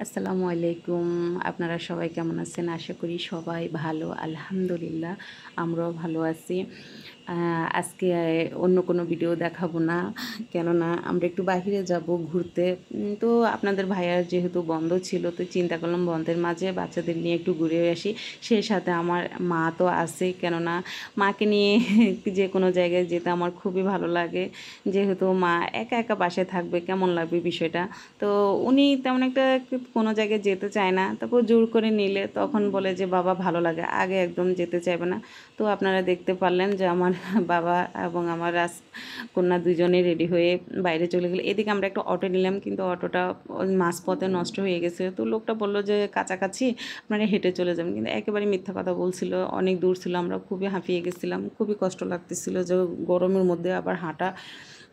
আসসালামু আলাইকুম। আপনারা সবাই কেমন আছেন? আশা করি সবাই ভালো। আলহামদুলিল্লাহ আমরাও ভালো আছি। আ আজকে অন্য কোনো ভিডিও দেখাবো না। কেননা আমরা একটু বাহিরে যাব ঘুরতে। তো আপনাদের ভাইয়ার যেহেতু বন্ধ ছিল তো চিন্তা করলাম বন্ধের মাঝে বাচ্চাদের নিয়ে একটু ঘুরে আসি। সেই সাথে আমার মা তো আছেই, কেননা মাকে নিয়ে যে কোনো জায়গায় যেতে আমার খুবই ভালো লাগে। যেহেতু মা একা, একা বাসায় থাকবে কেমন লাগবে বিষয়টা। তো উনি তেমন একটা কোনো জায়গায় যেতে চায় না। তারপর জোর করে নিলে তখন বলে যে, "বাবা ভালো লাগে।" আগে একদম যেতে চাইবে না। তো আপনারা দেখতে পারলেন যে আমার বাবা এবং আমার কন্যা দুজনেই রেডি হয়ে বাইরে চলে গেল। এদিকে আমরা একটা অটো নিলাম, কিন্তু অটোটা ওই মাঝপথে নষ্ট হয়ে গেছে। তো লোকটা বলল যে, "কাছাকাছি আপনারা হেঁটে চলে যাবেন।" কিন্তু একেবারে মিথ্যা কথা বলছিল। অনেক দূর ছিল। আমরা খুবই হাঁপিয়ে গেছিলাম। খুবই কষ্ট লাগতেছিল যে গরমের মধ্যে আবার হাঁটা।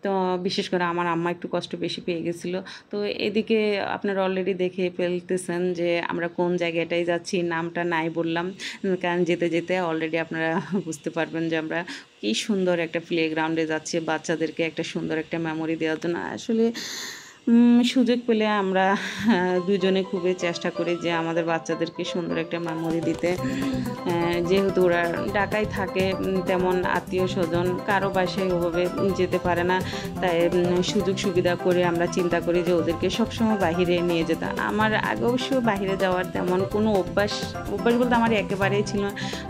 তো বিশেষ করে আমার আম্মা একটু কষ্ট বেশি পেয়ে গেছিলো। তো এদিকে আপনারা অলরেডি দেখে ফেলতেছেন যে আমরা কোন জায়গাটায় যাচ্ছি, নামটা নাই বললাম। কারণ যেতে, যেতে অলরেডি আপনারা বুঝতে পারবেন যে আমরা কি সুন্দর একটা প্লেগ্রাউন্ডে যাচ্ছি বাচ্চাদেরকে একটা সুন্দর একটা মেমোরি দেওয়ার জন্য। আসলে সুযোগ পেলে আমরা দুজনে খুবই চেষ্টা করি যে আমাদের বাচ্চাদেরকে সুন্দর একটা মেমোরি দিতে। যেহেতু ওরা ঢাকায় থাকে, তেমন আত্মীয়স্বজন কারো বাসায় ওভাবে যেতে পারে না। তাই সুযোগ সুবিধা করে আমরা চিন্তা করি যে ওদেরকে সবসময় বাহিরে নিয়ে যেতাম। আমার আগে অবশ্য বাহিরে যাওয়ার তেমন কোনো অভ্যাস বলতে আমার একেবারেই ছিল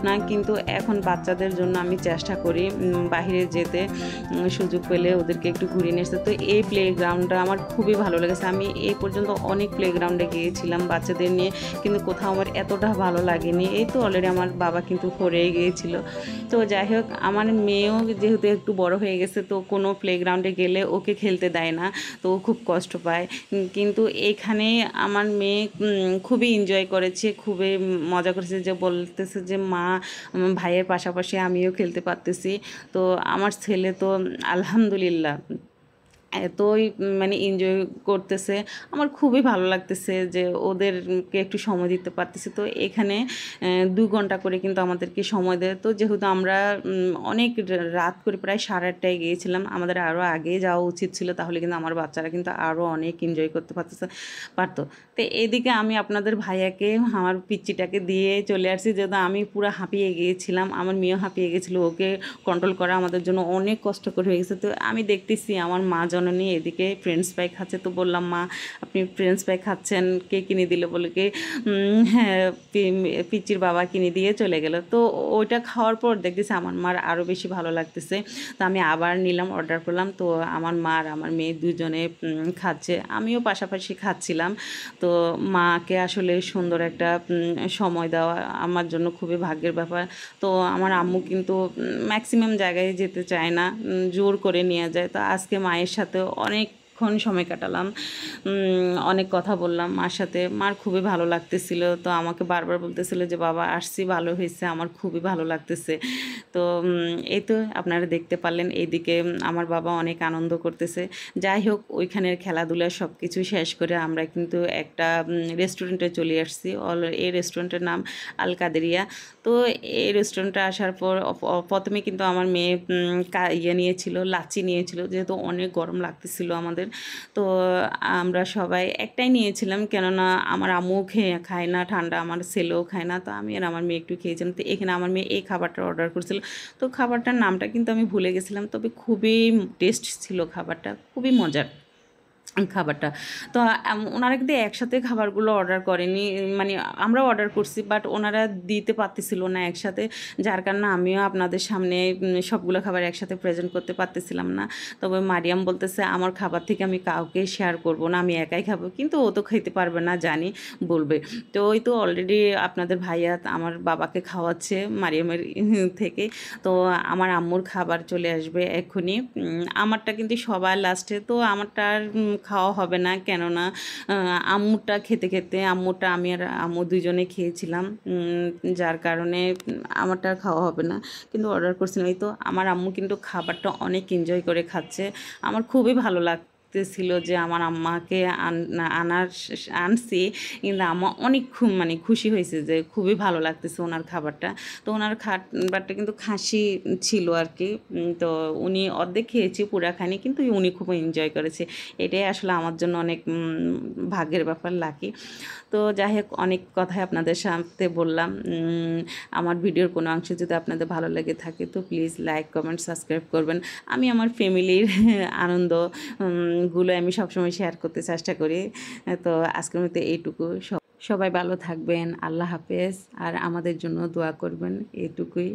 না। কিন্তু এখন বাচ্চাদের জন্য আমি চেষ্টা করি বাহিরে যেতে, সুযোগ পেলে ওদেরকে একটু ঘুরিয়ে নিয়ে আসতে। তো এই প্লেগ্রাউন্ডটা আমার খুবই ভালো লেগেছে। আমি এই পর্যন্ত অনেক প্লেগ্রাউন্ডে গিয়েছিলাম বাচ্চাদের নিয়ে, কিন্তু কোথাও আমার এতটা ভালো লাগেনি। এই তো অলরেডি আমার বাবা কিন্তু পড়েই গিয়েছিল। তো যাই হোক, আমার মেয়েও যেহেতু একটু বড় হয়ে গেছে, তো কোনো প্লেগ্রাউন্ডে গেলে ওকে খেলতে দেয় না। তো ও খুব কষ্ট পায়। কিন্তু এইখানে আমার মেয়ে খুবই এনজয় করেছে, খুবই মজা করেছে, যে বলতেছে যে, "মা, ভাইয়ের পাশাপাশি আমিও খেলতে পারতেছি।" তো আমার ছেলে তো আলহামদুলিল্লাহ এতই মানে এনজয় করতেছে। আমার খুবই ভালো লাগতেছে যে ওদেরকে একটু সময় দিতে পারতেছি। তো এখানে ২ ঘন্টা করে কিন্তু আমাদেরকে সময় দেয়। তো যেহেতু আমরা অনেক রাত করে প্রায় 8:30টায় গিয়েছিলাম। আমাদের আরও আগেই যাওয়া উচিত ছিল। তাহলে কিন্তু আমার বাচ্চারা কিন্তু আরও অনেক এনজয় করতে পারত। তো এদিকে আমি আপনাদের ভাইয়াকে আমার পিচ্চিটাকে দিয়ে চলে আসছি, যেহেতু আমি পুরা হাঁপিয়ে গিয়েছিলাম। আমার মেয়েও হাঁপিয়ে গেছিল। ওকে কন্ট্রোল করা আমাদের জন্য অনেক কষ্টকর হয়ে গেছে। তো আমি দেখতেছি আমার মা জননী এদিকে ফ্রেঞ্চ ফ্রাই খাচ্ছে। তো বললাম, "মা, আপনি ফ্রেঞ্চ ফ্রাই খাচ্ছেন, কে কিনে দিল?" বলে কি, হ্যাঁ, পিচ্চির বাবা কিনে দিয়ে চলে গেল। তো ওইটা খাওয়ার পর দেখতেছি আমার মার আরও বেশি ভালো লাগতেছে। তো আমি আবার নিলাম, অর্ডার করলাম। তো আমার মা আর আমার মেয়ে দুজনে খাচ্ছে। আমিও পাশাপাশি খাচ্ছিলাম। তো মাকে আসলে সুন্দর একটা সময় দেওয়া আমার জন্য খুবই ভাগ্যের ব্যাপার। তো আমার আম্মু কিন্তু ম্যাক্সিমাম জায়গায় যেতে চায় না, জোর করে নিয়ে যায়। তো আজকে মায়ের সাথেও অনেকক্ষণ সময় কাটালাম, অনেক কথা বললাম মার সাথে। মার খুবই ভালো লাগতেছিল। তো আমাকে বারবার বলতেছিল যে, "বাবা আসছি, ভালো হয়েছে, আমার খুবই ভালো লাগতেছে।" তো এই তো আপনারা দেখতে পারলেন এইদিকে আমার বাবা অনেক আনন্দ করতেছে। যাই হোক, ওইখানের খেলাধুলা সব কিছু শেষ করে আমরা কিন্তু একটা রেস্টুরেন্টে চলে আসছি। এই রেস্টুরেন্টের নাম আল কাদেরিয়া। তো এই রেস্টুরেন্টে আসার পর ১ম এ কিন্তু আমার মেয়ে নিয়েছিল, লাচ্ছি নিয়েছিল, যেহেতু অনেক গরম লাগতেছিল আমাদের। তো আমরা সবাই একটাই নিয়েছিলাম, কেননা আমার আম্মুও খায় না ঠান্ডা, আমার ছেলেও খায় না। তো আমি আর আমার মেয়ে একটু খেয়েছিলাম। তো এখানে আমার মেয়ে এই খাবারটা অর্ডার করছিল। তো খাবারটার নামটা কিন্তু আমি ভুলে গেছিলাম। তবে খুবই টেস্ট ছিল খাবারটা, খুবই মজার খাবারটা। তো ওনারা কিন্তু একসাথে খাবারগুলো অর্ডার করেনি। মানে আমরাও অর্ডার করছি, বাট ওনারা দিতে পারতেছিল না একসাথে। যার কারণে আমিও আপনাদের সামনে সবগুলো খাবার একসাথে প্রেজেন্ট করতে পারতেছিলাম না। তবে মারিয়াম বলতেছে, "আমার খাবার থেকে আমি কাউকে শেয়ার করব না, আমি একাই খাবো।" কিন্তু ও তো খেতে পারবে না জানি, বলবে। তো ওই তো অলরেডি আপনাদের ভাইয়া আমার বাবাকে খাওয়াচ্ছে মারিয়ামের থেকে। তো আমার আম্মুর খাবার চলে আসবে এক্ষুনি। আমারটা কিন্তু সবার লাস্টে। তো আমারটা আর খাওয়া হবে না, কেননা আম্মুরটা খেতে, খেতে আম্মুরটা আমি আর আম্মু দুজনে খেয়েছিলাম। যার কারণে আমারটা আর খাওয়া হবে না। কিন্তু অর্ডার করছিলাম। এই তো আমার আম্মু কিন্তু খাবারটা অনেক এনজয় করে খাচ্ছে। আমার খুবই ভালো লাগতেছিল যে আমার আম্মাকে আনছি, কিন্তু আম্মা অনেক মানে খুশি হয়েছে যে খুবই ভালো লাগতেছে ওনার খাবারটা। তো ওনার খাবারটা কিন্তু খাসি ছিল আর কি। তো উনি অর্ধেক খেয়েছে, পুরা খায়নি, কিন্তু উনি খুব এনজয় করেছে। এটাই আসলে আমার জন্য অনেক ভাগ্যের ব্যাপার, লাকি। তো যাই হোক, অনেক কথাই আপনাদের সাথে বললাম। আমার ভিডিওর কোনো অংশ যদি আপনাদের ভালো লেগে থাকে তো প্লিজ লাইক, কমেন্ট, সাবস্ক্রাইব করবেন। আমি আমার ফ্যামিলির আনন্দ গুলো আমি সবসময় শেয়ার করতে চেষ্টা করি। তো আজকের মতো এইটুকু। সবাই ভালো থাকবেন, আল্লাহ হাফেজ, আর আমাদের জন্য দোয়া করবেন, এটুকুই।